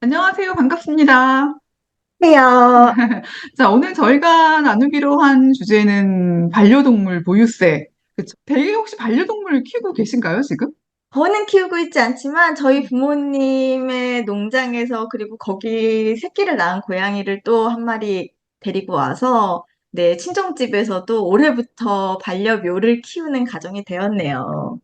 안녕하세요. 반갑습니다. 해요. 자, 오늘 저희가 나누기로 한 주제는 반려동물 보유세. 그쵸? 되게 혹시 반려동물 키우고 계신가요, 지금? 저는 키우고 있지 않지만 저희 부모님의 농장에서 그리고 거기 새끼를 낳은 고양이를 또 한 마리 데리고 와서 네, 친정집에서도 올해부터 반려묘를 키우는 가정이 되었네요.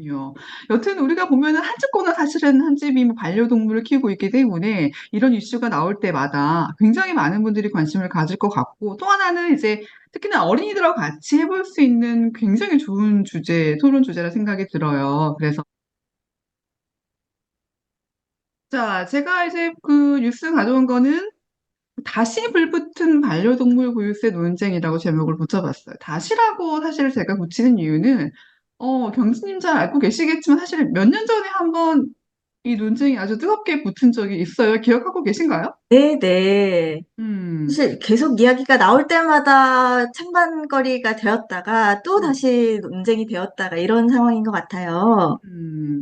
요. 여튼 우리가 보면은 한 집거나 사실은 한 집이 뭐 반려동물을 키우고 있기 때문에 이런 이슈가 나올 때마다 굉장히 많은 분들이 관심을 가질 것 같고 또 하나는 이제 특히나 어린이들하고 같이 해볼 수 있는 굉장히 좋은 주제, 토론 주제라 생각이 들어요. 그래서 자, 제가 이제 그 뉴스 가져온 거는 다시 불붙은 반려동물 보유세 논쟁이라고 제목을 붙여봤어요. 다시라고 사실 제가 붙이는 이유는, 경수님 잘 알고 계시겠지만 사실 몇 년 전에 한번 이 논쟁이 아주 뜨겁게 붙은 적이 있어요. 기억하고 계신가요? 네네. 음, 사실 계속 이야기가 나올 때마다 찬반거리가 되었다가 또 음, 다시 논쟁이 되었다가 이런 상황인 것 같아요.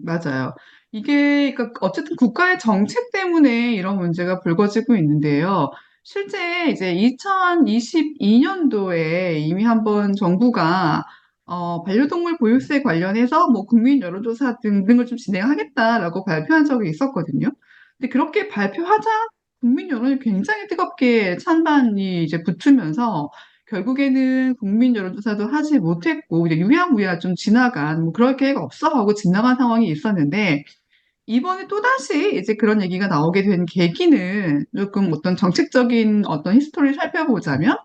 맞아요. 이게, 그러니까 어쨌든 국가의 정책 때문에 이런 문제가 불거지고 있는데요. 실제 이제 2022년도에 이미 한번 정부가 반려동물 보유세 관련해서 뭐 국민 여론조사 등등을 좀 진행하겠다라고 발표한 적이 있었거든요. 근데 그렇게 발표하자 국민 여론이 굉장히 뜨겁게 찬반이 이제 붙으면서 결국에는 국민 여론조사도 하지 못했고, 이제 유야무야 좀 지나간, 뭐 그럴 계획 없어 하고 지나간 상황이 있었는데, 이번에 또다시 이제 그런 얘기가 나오게 된 계기는 조금 어떤 정책적인 어떤 히스토리를 살펴보자면,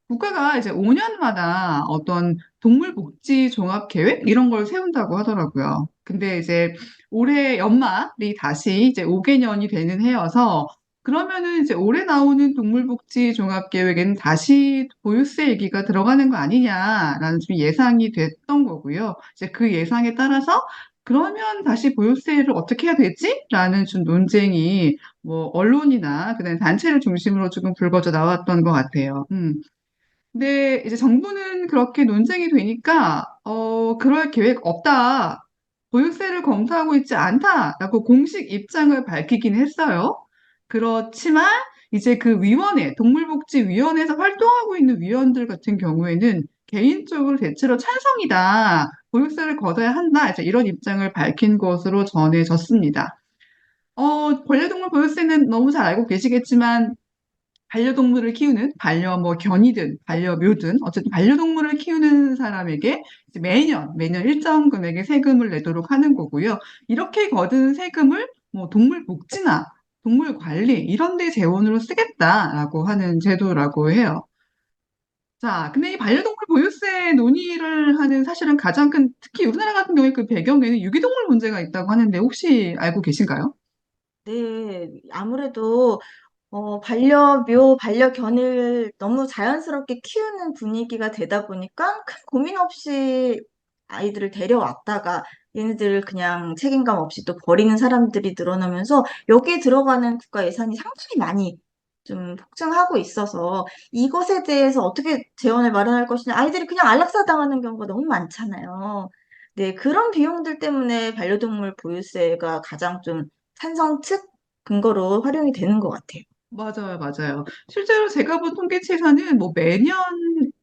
국가가 이제 5년마다 어떤 동물복지 종합계획 이런 걸 세운다고 하더라고요. 근데 이제 올해 연말이 다시 이제 5개년이 되는 해여서 그러면은 이제 올해 나오는 동물복지 종합계획에는 다시 보유세 얘기가 들어가는 거 아니냐라는 좀 예상이 됐던 거고요. 이제 그 예상에 따라서 그러면 다시 보유세를 어떻게 해야 되지? 라는 좀 논쟁이 뭐 언론이나 그다음에 단체를 중심으로 조금 불거져 나왔던 것 같아요. 근데 이제 정부는 그렇게 논쟁이 되니까, 그럴 계획 없다. 보유세를 검토하고 있지 않다라고 공식 입장을 밝히긴 했어요. 그렇지만 이제 그 위원회, 동물복지위원회에서 활동하고 있는 위원들 같은 경우에는 개인적으로 대체로 찬성이다. 보유세를 걷어야 한다. 이제 이런 입장을 밝힌 것으로 전해졌습니다. 반려동물 보유세는 너무 잘 알고 계시겠지만 반려동물을 키우는 뭐 견이든 반려묘든 어쨌든 반려동물을 키우는 사람에게 이제 매년 일정 금액의 세금을 내도록 하는 거고요. 이렇게 거둔 세금을 뭐 동물 복지나 동물 관리 이런 데 재원으로 쓰겠다라고 하는 제도라고 해요. 자, 근데 이 반려동물 보유세 논의를 하는 사실은 가장 큰, 특히 우리나라 같은 경우에 그 배경에는 유기동물 문제가 있다고 하는데 혹시 알고 계신가요? 네, 아무래도 반려묘, 반려견을 너무 자연스럽게 키우는 분위기가 되다 보니까 큰 고민 없이 아이들을 데려왔다가 얘네들을 그냥 책임감 없이 또 버리는 사람들이 늘어나면서 여기에 들어가는 국가 예산이 상당히 많이 좀 폭증하고 있어서 이것에 대해서 어떻게 재원을 마련할 것이냐. 아이들이 그냥 안락사 당하는 경우가 너무 많잖아요. 네, 그런 비용들 때문에 반려동물 보유세가 가장 좀 찬성 측 근거로 활용이 되는 것 같아요. 맞아요, 맞아요. 실제로 제가 본 통계치에서는 뭐 매년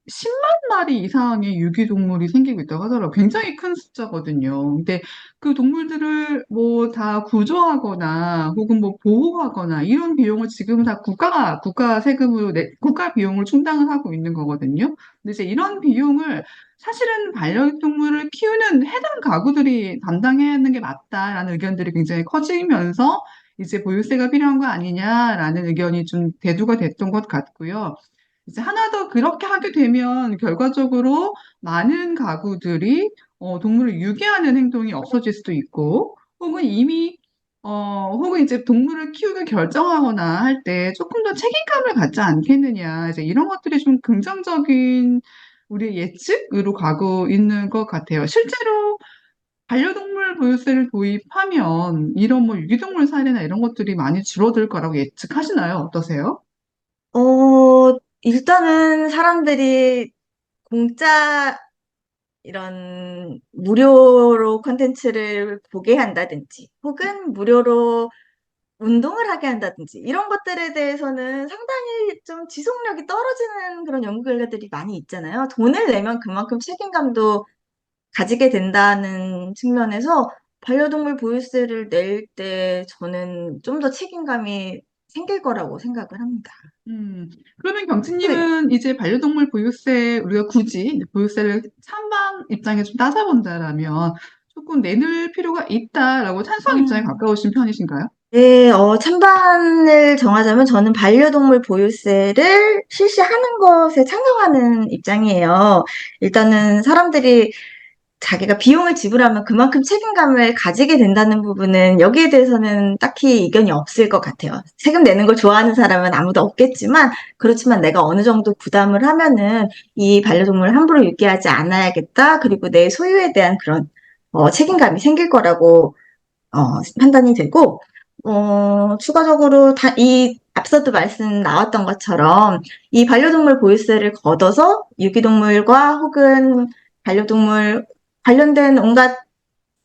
10만 마리 이상의 유기동물이 생기고 있다고 하더라고요. 굉장히 큰 숫자거든요. 근데 그 동물들을 뭐 다 구조하거나 혹은 뭐 보호하거나 이런 비용을 지금 다 국가 세금으로 국가 비용을 충당을 하고 있는 거거든요. 근데 이제 이런 비용을 사실은 반려동물을 키우는 해당 가구들이 담당해야 하는 게 맞다라는 의견들이 굉장히 커지면서 이제 보유세가 필요한 거 아니냐라는 의견이 좀 대두가 됐던 것 같고요. 이제 하나 더 그렇게 하게 되면 결과적으로 많은 가구들이 동물을 유기하는 행동이 없어질 수도 있고, 혹은 혹은 이제 동물을 키우기 결정하거나 할 때 조금 더 책임감을 갖지 않겠느냐, 이제 이런 것들이 좀 긍정적인 우리의 예측으로 가고 있는 것 같아요. 실제로 반려동물 보유세를 도입하면 이런 뭐 유기동물 사례나 이런 것들이 많이 줄어들 거라고 예측하시나요? 어떠세요? 일단은 사람들이 공짜 이런 무료로 콘텐츠를 보게 한다든지 혹은 무료로 운동을 하게 한다든지 이런 것들에 대해서는 상당히 좀 지속력이 떨어지는 그런 연구 결과들이 많이 있잖아요. 돈을 내면 그만큼 책임감도 가지게 된다는 측면에서 반려동물 보유세를 낼 때 저는 좀 더 책임감이 생길 거라고 생각을 합니다. 음, 그러면 네. 경치님은 이제 반려동물 보유세, 우리가 굳이 이제 보유세를 찬반 입장에 좀 따져본다라면 조금 내놓을 필요가 있다라고 찬성 입장에 음. 가까우신 편이신가요? 네, 찬반을 정하자면 저는 반려동물 보유세를 실시하는 것에 찬성하는 입장이에요. 일단은 사람들이 자기가 비용을 지불하면 그만큼 책임감을 가지게 된다는 부분은 여기에 대해서는 딱히 이견이 없을 것 같아요. 세금 내는 걸 좋아하는 사람은 아무도 없겠지만, 그렇지만 내가 어느 정도 부담을 하면은 이 반려동물을 함부로 유기하지 않아야겠다. 그리고 내 소유에 대한 그런 책임감이 생길 거라고 판단이 되고, 추가적으로 앞서도 말씀 나왔던 것처럼 이 반려동물 보유세를 걷어서 유기동물과 혹은 반려동물 관련된 온갖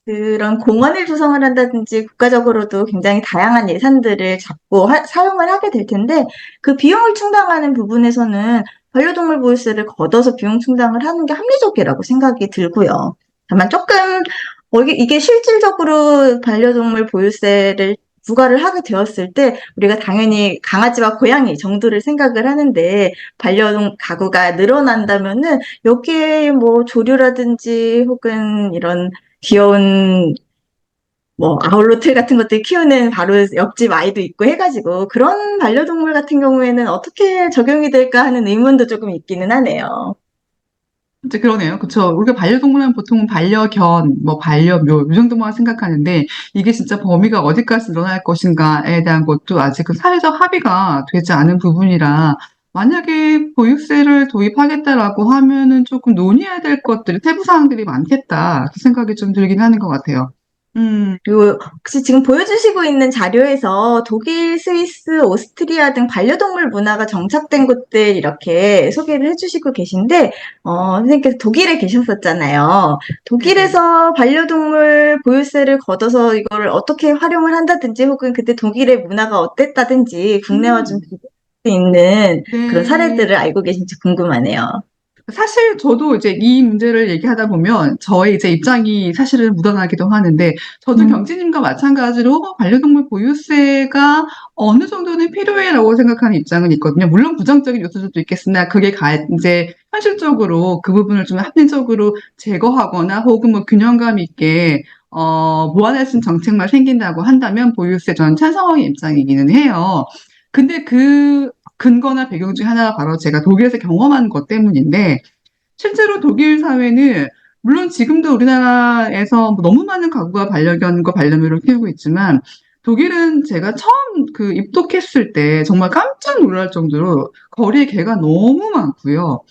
그런 공원을 조성을 한다든지 국가적으로도 굉장히 다양한 예산들을 잡고 사용을 하게 될 텐데 그 비용을 충당하는 부분에서는 반려동물 보유세를 걷어서 비용 충당을 하는 게 합리적이라고 생각이 들고요. 다만 조금 이게 실질적으로 반려동물 보유세를 부과를 하게 되었을 때 우리가 당연히 강아지와 고양이 정도를 생각을 하는데 반려동 가구가 늘어난다면은 여기에 뭐 조류라든지 혹은 이런 귀여운 뭐 아울러틀 같은 것들 키우는 바로 옆집 아이도 있고 해가지고 그런 반려동물 같은 경우에는 어떻게 적용이 될까 하는 의문도 조금 있기는 하네요. 이제 그러네요. 그쵸. 우리가 반려동물은 보통은 반려견, 뭐 반려묘, 이 정도만 생각하는데 이게 진짜 범위가 어디까지 늘어날 것인가에 대한 것도 아직 그 사회적 합의가 되지 않은 부분이라 만약에 보유세를 도입하겠다라고 하면은 조금 논의해야 될 것들이, 세부 사항들이 많겠다. 그 생각이 좀 들긴 하는 것 같아요. 음, 그리고 혹시 지금 보여주시고 있는 자료에서 독일, 스위스, 오스트리아 등 반려동물 문화가 정착된 곳들 이렇게 소개를 해주시고 계신데, 선생님께서 독일에 계셨었잖아요. 네네. 독일에서 반려동물 보유세를 걷어서 이걸 어떻게 활용을 한다든지 혹은 그때 독일의 문화가 어땠다든지 국내와 좀 음, 비교할 수 있는 그런 네. 사례들을 알고 계신지 궁금하네요. 사실 저도 이제 이 문제를 얘기하다 보면 저의 이제 입장이 사실은 묻어나기도 하는데 저도 음. 경진님과 마찬가지로 반려동물 보유세가 어느 정도는 필요해라고 생각하는 입장은 있거든요. 물론 부정적인 요소들도 있겠으나 그게 이제 현실적으로 그 부분을 좀 합리적으로 제거하거나 혹은 뭐 균형감 있게 무한할 수 있는 정책만 생긴다고 한다면 보유세 저는 찬성의 입장이기는 해요. 근데 그 근거나 배경 중에 하나가 바로 제가 독일에서 경험한 것 때문인데, 실제로 독일 사회는, 물론 지금도 우리나라에서 뭐 너무 많은 가구가 반려견과 반려묘를 키우고 있지만, 독일은 제가 처음 그 입국했을 때 정말 깜짝 놀랄 정도로 거리에 개가 너무 많고요.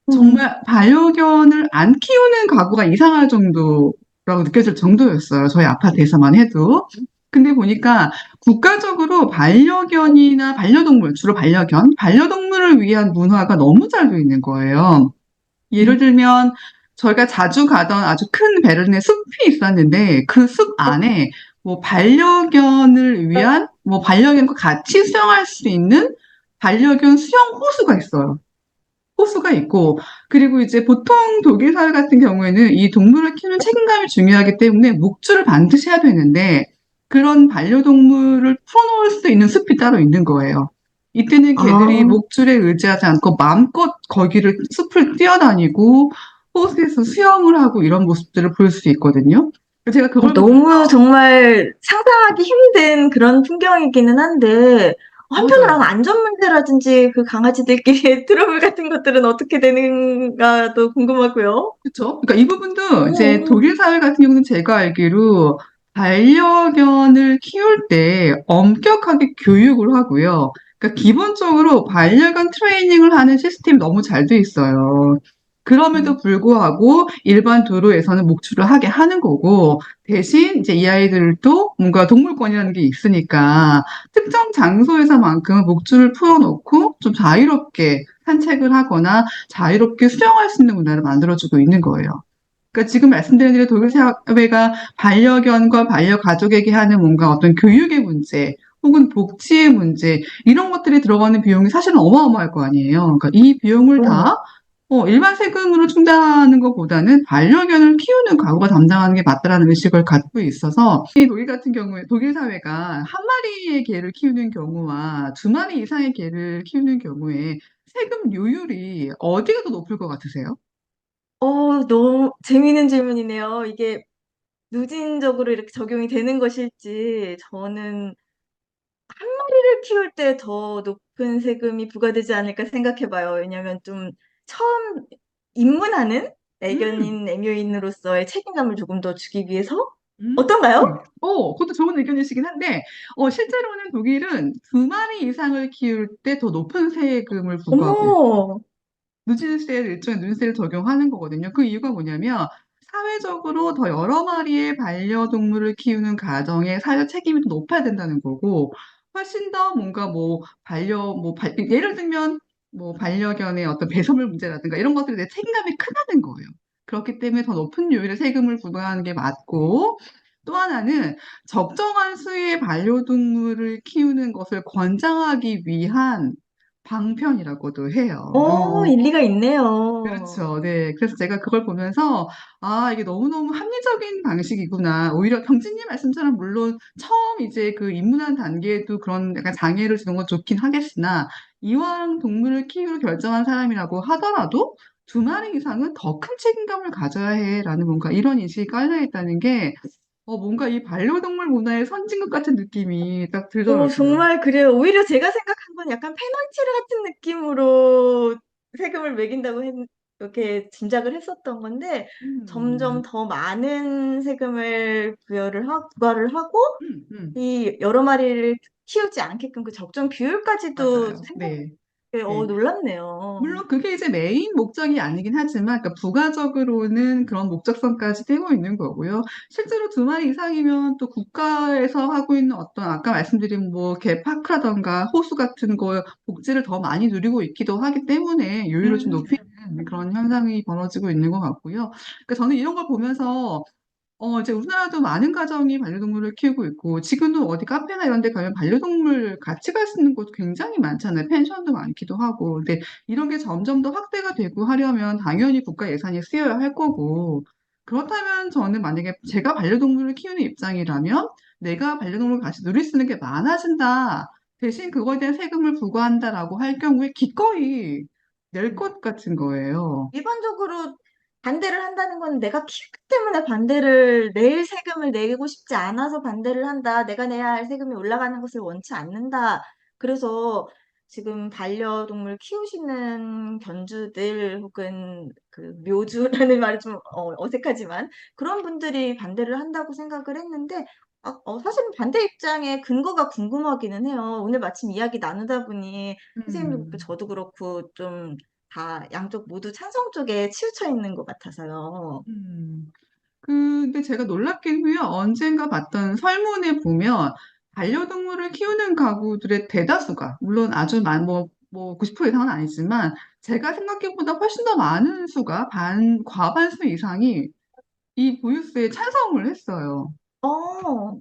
음. 정말 반려견을 안 키우는 가구가 이상할 정도라고 느껴질 정도였어요. 저희 아파트에서만 해도. 근데 보니까 국가적으로 반려견이나 반려동물, 주로 반려동물을 위한 문화가 너무 잘 돼 있는 거예요. 예를 들면 저희가 자주 가던 아주 큰 베를린에 숲이 있었는데 그 숲 안에 뭐 반려견을 위한 뭐 반려견과 같이 수영할 수 있는 반려견 수영 호수가 있어요. 호수가 있고, 그리고 이제 보통 독일 사회 같은 경우에는 이 동물을 키우는 책임감이 중요하기 때문에 목줄을 반드시 해야 되는데, 그런 반려동물을 풀어놓을 수 있는 숲이 따로 있는 거예요. 이때는 개들이 아, 목줄에 의지하지 않고 마음껏 거기를, 숲을 뛰어다니고, 호수에서 수영을 하고 이런 모습들을 볼 수 있거든요. 제가 그걸 너무 보면서, 정말 상상하기 힘든 그런 풍경이기는 한데, 한편으로는 맞아요. 안전 문제라든지 그 강아지들끼리의 트러블 같은 것들은 어떻게 되는가도 궁금하고요. 그쵸? 그러니까 이 부분도 이제 음, 독일 사회 같은 경우는 제가 알기로 반려견을 키울 때 엄격하게 교육을 하고요. 그러니까 기본적으로 반려견 트레이닝을 하는 시스템이 너무 잘 돼 있어요. 그럼에도 음. 불구하고 일반 도로에서는 목줄을 하게 하는 거고, 대신 이제 이 아이들도 뭔가 동물권이라는 게 있으니까 특정 장소에서만큼은 목줄을 풀어놓고 좀 자유롭게 산책을 하거나 자유롭게 수영할 수 있는 문화를 만들어주고 있는 거예요. 그러니까 지금 말씀드린 대로 독일 사회가 반려견과 반려가족에게 하는 뭔가 어떤 교육의 문제, 혹은 복지의 문제, 이런 것들이 들어가는 비용이 사실은 어마어마할 거 아니에요. 그러니까 이 비용을 다 그럼요. 일반 세금으로 충당하는 것보다는 반려견을 키우는 가구가 담당하는 게 맞다라는 의식을 갖고 있어서 이 독일 같은 경우에 독일 사회가 한 마리의 개를 키우는 경우와 두 마리 이상의 개를 키우는 경우에 세금 요율이 어디가 더 높을 것 같으세요? 너무 재미있는 질문이네요. 이게 누진적으로 이렇게 적용이 되는 것일지, 저는 한 마리를 키울 때 더 높은 세금이 부과되지 않을까 생각해 봐요. 왜냐면 좀 처음 입문하는 음, 애견인, 애묘인으로서의 책임감을 조금 더 주기 위해서? 음. 어떤가요? 그것도 좋은 의견이시긴 한데, 실제로는 독일은 두 마리 이상을 키울 때 더 높은 세금을 부과하고 어머, 누진세를 일종의 누진세를 적용하는 거거든요. 그 이유가 뭐냐면 사회적으로 더 여러 마리의 반려동물을 키우는 가정의 사회적 책임이 더 높아야 된다는 거고 훨씬 더 뭔가 예를 들면 뭐 반려견의 어떤 배설물 문제라든가 이런 것들에 대해 책임감이 크다는 거예요. 그렇기 때문에 더 높은 요율의 세금을 부과하는 게 맞고 또 하나는 적정한 수의 반려동물을 키우는 것을 권장하기 위한 방편이라고도 해요. 일리가 있네요. 그렇죠. 네. 그래서 제가 그걸 보면서, 이게 너무너무 합리적인 방식이구나. 오히려 경진님 말씀처럼 물론 처음 이제 그 입문한 단계에도 그런 약간 장애를 주는 건 좋긴 하겠으나, 이왕 동물을 키우기로 결정한 사람이라고 하더라도 두 마리 이상은 더 큰 책임감을 가져야 해라는 뭔가 이런 인식이 깔려 있다는 게, 뭔가 이 반려동물 문화의 선진국 같은 느낌이 딱 들더라고요. 정말 그래요. 오히려 제가 생각한 건 약간 페넌티르 같은 느낌으로 세금을 매긴다고 이렇게 짐작을 했었던 건데, 점점 음, 더 많은 세금을 부과를 하고, 음. 이 여러 마리를 키우지 않게끔 그 적정 비율까지도 맞아요. 생각해, 네. 네. 놀랍네요. 물론 그게 이제 메인 목적이 아니긴 하지만, 그러니까 부가적으로는 그런 목적성까지 띄고 있는 거고요. 실제로 두 마리 이상이면 또 국가에서 하고 있는 어떤 아까 말씀드린 뭐 개파크라던가 호수 같은 거 복지를 더 많이 누리고 있기도 하기 때문에 요율을 좀 음, 높이는 그런 현상이 벌어지고 있는 것 같고요. 그러니까 저는 이런 걸 보면서 이제 우리나라도 많은 가정이 반려동물을 키우고 있고, 지금도 어디 카페나 이런 데 가면 반려동물 같이 갈 수 있는 곳 굉장히 많잖아요. 펜션도 많기도 하고. 근데 이런 게 점점 더 확대가 되고 하려면 당연히 국가 예산이 쓰여야 할 거고, 그렇다면 저는 만약에 제가 반려동물을 키우는 입장이라면 내가 반려동물을 같이 누릴 수 있는 게 많아진다. 대신 그거에 대한 세금을 부과한다라고 할 경우에 기꺼이 낼 것 같은 거예요. 일반적으로 반대를 한다는 건 내가 키우기 때문에 반대를, 낼 세금을 내고 싶지 않아서 반대를 한다. 내가 내야 할 세금이 올라가는 것을 원치 않는다. 그래서 지금 반려동물 키우시는 견주들 혹은 그 묘주라는 말이 좀 어색하지만 그런 분들이 반대를 한다고 생각을 했는데 사실은 반대 입장의 근거가 궁금하기는 해요. 오늘 마침 이야기 나누다 보니 선생님도 그렇고 음. 저도 그렇고 좀 다 양쪽 모두 찬성 쪽에 치우쳐 있는 것 같아서요. 음. 근데 제가 놀랍긴 해요. 언젠가 봤던 설문에 보면 반려동물을 키우는 가구들의 대다수가, 물론 아주 뭐 90% 이상은 아니지만, 제가 생각해보다 훨씬 더 많은 수가, 과반수 이상이 이 보유세에 찬성을 했어요. 어,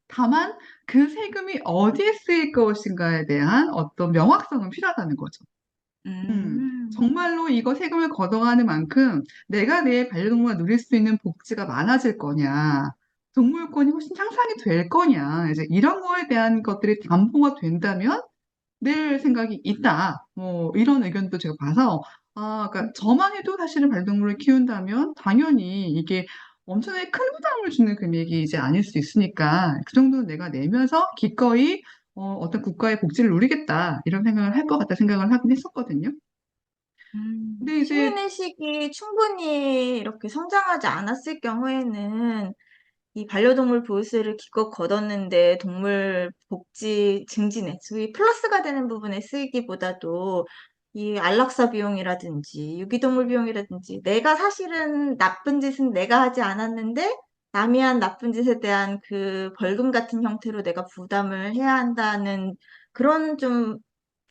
다만 그 세금이 어디에 쓰일 것인가에 대한 어떤 명확성은 필요하다는 거죠. 음, 정말로 이거 세금을 걷어가는 만큼 내가 내 반려동물과 누릴 수 있는 복지가 많아질 거냐, 동물권이 훨씬 향상이 될 거냐, 이제 이런 거에 대한 것들이 담보가 된다면 낼 생각이 있다. 뭐 이런 의견도 제가 봐서 그러니까 저만 해도 사실은 반려동물을 키운다면 당연히 이게 엄청나게 큰 부담을 주는 금액이 이제 아닐 수 있으니까 그 정도는 내가 내면서 기꺼이 어떤 국가의 복지를 누리겠다 이런 생각을 할 것 같다 생각을 하긴 했었거든요. 근데 이제 시민의식이 충분히 이렇게 성장하지 않았을 경우에는 이 반려동물 보호세를 기껏 걷었는데 동물 복지 증진에, 소위 플러스가 되는 부분에 쓰이기보다도 이 안락사 비용이라든지 유기동물 비용이라든지 내가 사실은 나쁜 짓은 내가 하지 않았는데 남이 한 나쁜 짓에 대한 그 벌금 같은 형태로 내가 부담을 해야 한다는 그런 좀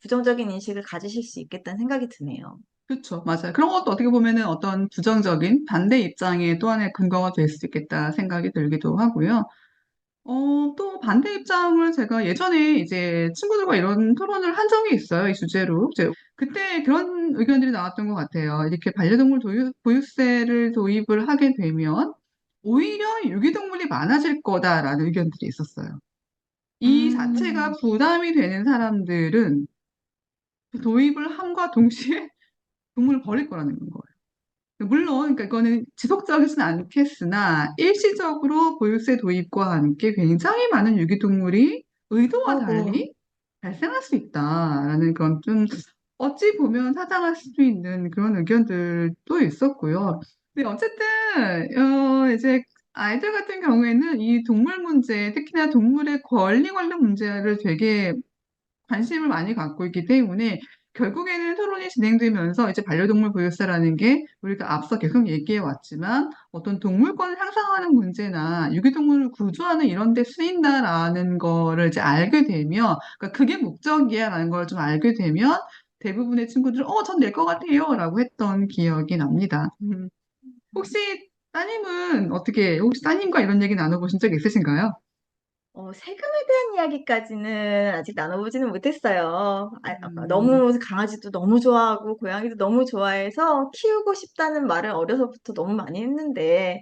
부정적인 인식을 가지실 수 있겠다는 생각이 드네요. 그렇죠. 맞아요. 그런 것도 어떻게 보면은 어떤 부정적인 반대 입장의 또 하나의 근거가 될 수 있겠다 생각이 들기도 하고요. 또 반대 입장을 제가 예전에 이제 친구들과 이런 토론을 한 적이 있어요. 이 주제로. 이제 그때 그런 의견들이 나왔던 것 같아요. 이렇게 반려동물 보유세를 도입을 하게 되면 오히려 유기동물이 많아질 거다라는 의견들이 있었어요. 이 자체가 음, 부담이 되는 사람들은 도입을 함과 동시에 동물을 버릴 거라는 거예요. 물론, 그러니까 이거는 지속적이진 않겠으나, 일시적으로 보유세 도입과 함께 굉장히 많은 유기동물이 의도와 아이고, 달리 발생할 수 있다라는 그런 좀 어찌 보면 타당할 수도 있는 그런 의견들도 있었고요. 근데 어쨌든, 이제 아이들 같은 경우에는 이 동물 문제, 특히나 동물의 권리 관련 문제를 되게 관심을 많이 갖고 있기 때문에 결국에는 토론이 진행되면서 이제 반려동물 보유세라는 게 우리가 앞서 계속 얘기해 왔지만 어떤 동물권을 향상하는 문제나 유기동물을 구조하는 이런 데 쓰인다라는 거를 이제 알게 되면 그러니까 그게 목적이야라는 걸 좀 알게 되면 대부분의 친구들은 전 낼 것 같아요 라고 했던 기억이 납니다. 혹시 따님은 어떻게 혹시 따님과 이런 얘기 나눠보신 적 있으신가요? 세금에 대한 이야기까지는 아직 나눠보지는 못했어요. 음, 너무 강아지도 너무 좋아하고 고양이도 너무 좋아해서 키우고 싶다는 말을 어려서부터 너무 많이 했는데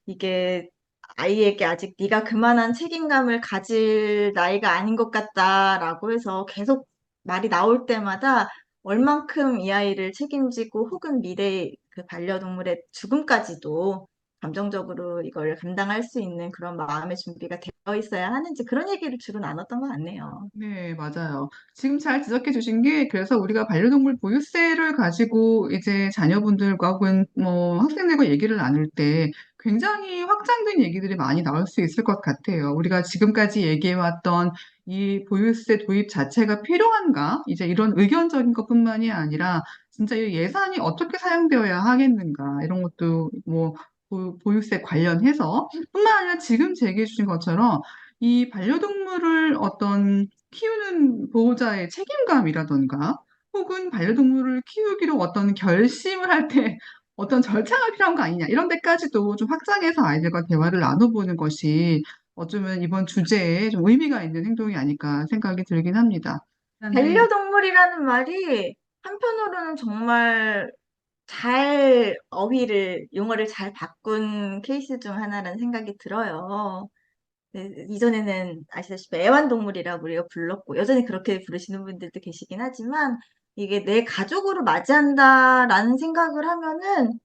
이게 아이에게 아직 네가 그만한 책임감을 가질 나이가 아닌 것 같다라고 해서 계속 말이 나올 때마다 얼만큼 이 아이를 책임지고 혹은 미래 그 반려동물의 죽음까지도 감정적으로 이걸 감당할 수 있는 그런 마음의 준비가 되어 있어야 하는지 그런 얘기를 주로 나눴던 것 같네요. 네, 맞아요. 지금 잘 지적해 주신 게, 그래서 우리가 반려동물 보유세를 가지고 이제 자녀분들과 혹은 뭐 학생들과 얘기를 나눌 때 굉장히 확장된 얘기들이 많이 나올 수 있을 것 같아요. 우리가 지금까지 얘기해왔던 이 보유세 도입 자체가 필요한가? 이제 이런 의견적인 것뿐만이 아니라 진짜 이 예산이 어떻게 사용되어야 하겠는가? 이런 것도 뭐 보유세 관련해서 뿐만 아니라 지금 제기해 주신 것처럼 이 반려동물을 어떤 키우는 보호자의 책임감이라던가 혹은 반려동물을 키우기로 어떤 결심을 할 때 어떤 절차가 필요한 거 아니냐 이런 데까지도 좀 확장해서 아이들과 대화를 나눠보는 것이 어쩌면 이번 주제에 좀 의미가 있는 행동이 아닐까 생각이 들긴 합니다. 나는 반려동물이라는 말이 한편으로는 정말 잘 용어를 잘 바꾼 케이스 중 하나라는 생각이 들어요. 네, 이전에는 아시다시피 애완동물이라고 우리가 불렀고, 여전히 그렇게 부르시는 분들도 계시긴 하지만, 이게 내 가족으로 맞이한다라는 생각을 하면은,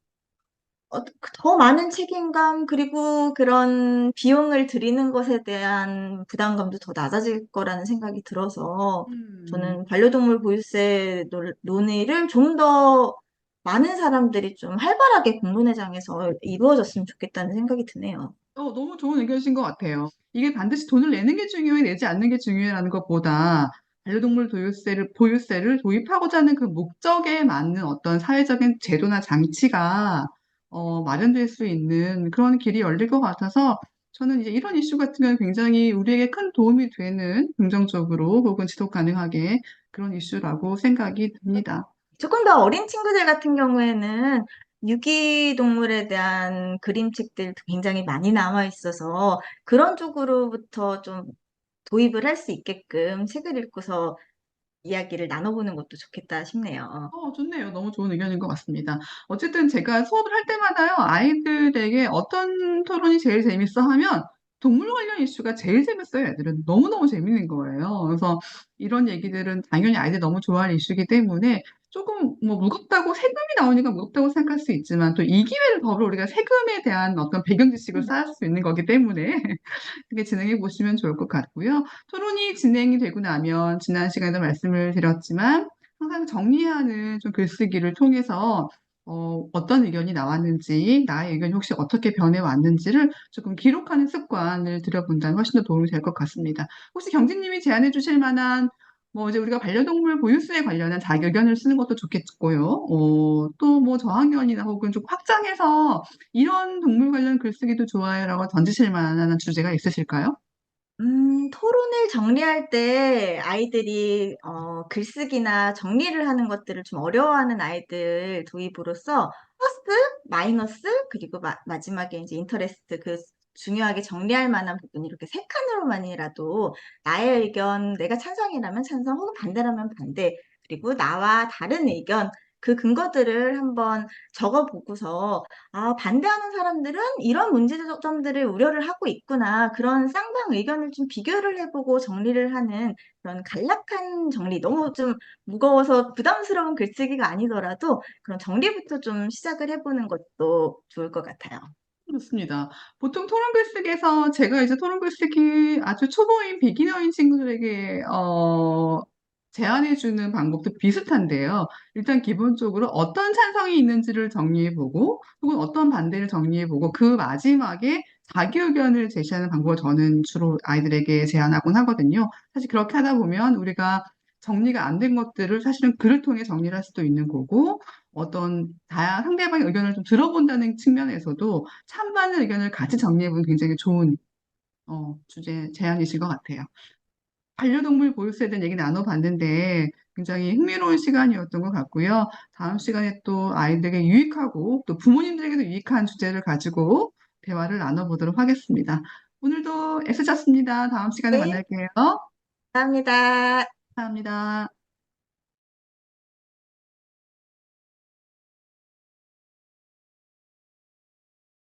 더 많은 책임감, 그리고 그런 비용을 들이는 것에 대한 부담감도 더 낮아질 거라는 생각이 들어서, 음, 저는 반려동물 보유세 논의를 좀 더 많은 사람들이 좀 활발하게 공론회장에서 이루어졌으면 좋겠다는 생각이 드네요. 너무 좋은 의견이신 것 같아요. 이게 반드시 돈을 내는 게 중요해, 내지 않는 게 중요해라는 것보다 반려동물 보유세를 도입하고자 하는 그 목적에 맞는 어떤 사회적인 제도나 장치가 마련될 수 있는 그런 길이 열릴 것 같아서 저는 이제 이런 이슈 같은 경우는 굉장히 우리에게 큰 도움이 되는 긍정적으로 혹은 지속 가능하게 그런 이슈라고 생각이 듭니다. 조금 더 어린 친구들 같은 경우에는 유기동물에 대한 그림책들도 굉장히 많이 남아 있어서 그런 쪽으로부터 좀 도입을 할 수 있게끔 책을 읽고서 이야기를 나눠보는 것도 좋겠다 싶네요. 좋네요. 너무 좋은 의견인 것 같습니다. 어쨌든 제가 수업을 할 때마다요, 아이들에게 어떤 토론이 제일 재밌어 하면 동물 관련 이슈가 제일 재밌어요. 애들은 너무너무 재밌는 거예요. 그래서 이런 얘기들은 당연히 아이들이 너무 좋아할 이슈이기 때문에 조금 뭐 무겁다고 세금이 나오니까 무겁다고 생각할 수 있지만 또 이 기회를 더불어 우리가 세금에 대한 어떤 배경 지식을 쌓을 수 있는 거기 때문에 그렇게 진행해 보시면 좋을 것 같고요. 토론이 진행이 되고 나면 지난 시간에도 말씀을 드렸지만 항상 정리하는 좀 글쓰기를 통해서 떤 의견이 나왔는지, 나의 의견이 혹시 어떻게 변해왔는지를 조금 기록하는 습관을 들여본다면 훨씬 더 도움이 될 것 같습니다. 혹시 경진님이 제안해 주실 만한 뭐 이제 우리가 반려동물 보유수에 관련한 자기 의견을 쓰는 것도 좋겠고요. 또 뭐 저학년이나 혹은 좀 확장해서 이런 동물 관련 글쓰기도 좋아요라고 던지실 만한 주제가 있으실까요? 토론을 정리할 때 아이들이 글쓰기나 정리를 하는 것들을 좀 어려워하는 아이들 도입으로써 플러스, 마이너스, 그리고 마지막에 이제 인터레스트 그 중요하게 정리할 만한 부분이 이렇게 세 칸으로만이라도 나의 의견, 내가 찬성이라면 찬성, 혹은 반대라면 반대, 그리고 나와 다른 의견, 그 근거들을 한번 적어보고서, 아, 반대하는 사람들은 이런 문제점들을 우려를 하고 있구나. 그런 쌍방 의견을 좀 비교를 해보고 정리를 하는 그런 간략한 정리, 너무 좀 무거워서 부담스러운 글쓰기가 아니더라도 그런 정리부터 좀 시작을 해보는 것도 좋을 것 같아요. 그렇습니다. 보통 토론 글쓰기에서 제가 이제 토론 글쓰기 아주 초보인 비기너인 친구들에게 제안해주는 방법도 비슷한데요. 일단 기본적으로 어떤 찬성이 있는지를 정리해보고 혹은 어떤 반대를 정리해보고 그 마지막에 자기 의견을 제시하는 방법을 저는 주로 아이들에게 제안하곤 하거든요. 사실 그렇게 하다 보면 우리가 정리가 안 된 것들을 사실은 글을 통해 정리를 할 수도 있는 거고 어떤 상대방의 의견을 좀 들어본다는 측면에서도 찬반의 의견을 같이 정리해보면 굉장히 좋은 제안이실 것 같아요. 반려동물 보육사에 대한 얘기 나눠봤는데 굉장히 흥미로운 시간이었던 것 같고요. 다음 시간에 또 아이들에게 유익하고 또 부모님들에게도 유익한 주제를 가지고 대화를 나눠보도록 하겠습니다. 오늘도 애쓰셨습니다. 다음 시간에 네, 만날게요. 감사합니다. 감사합니다.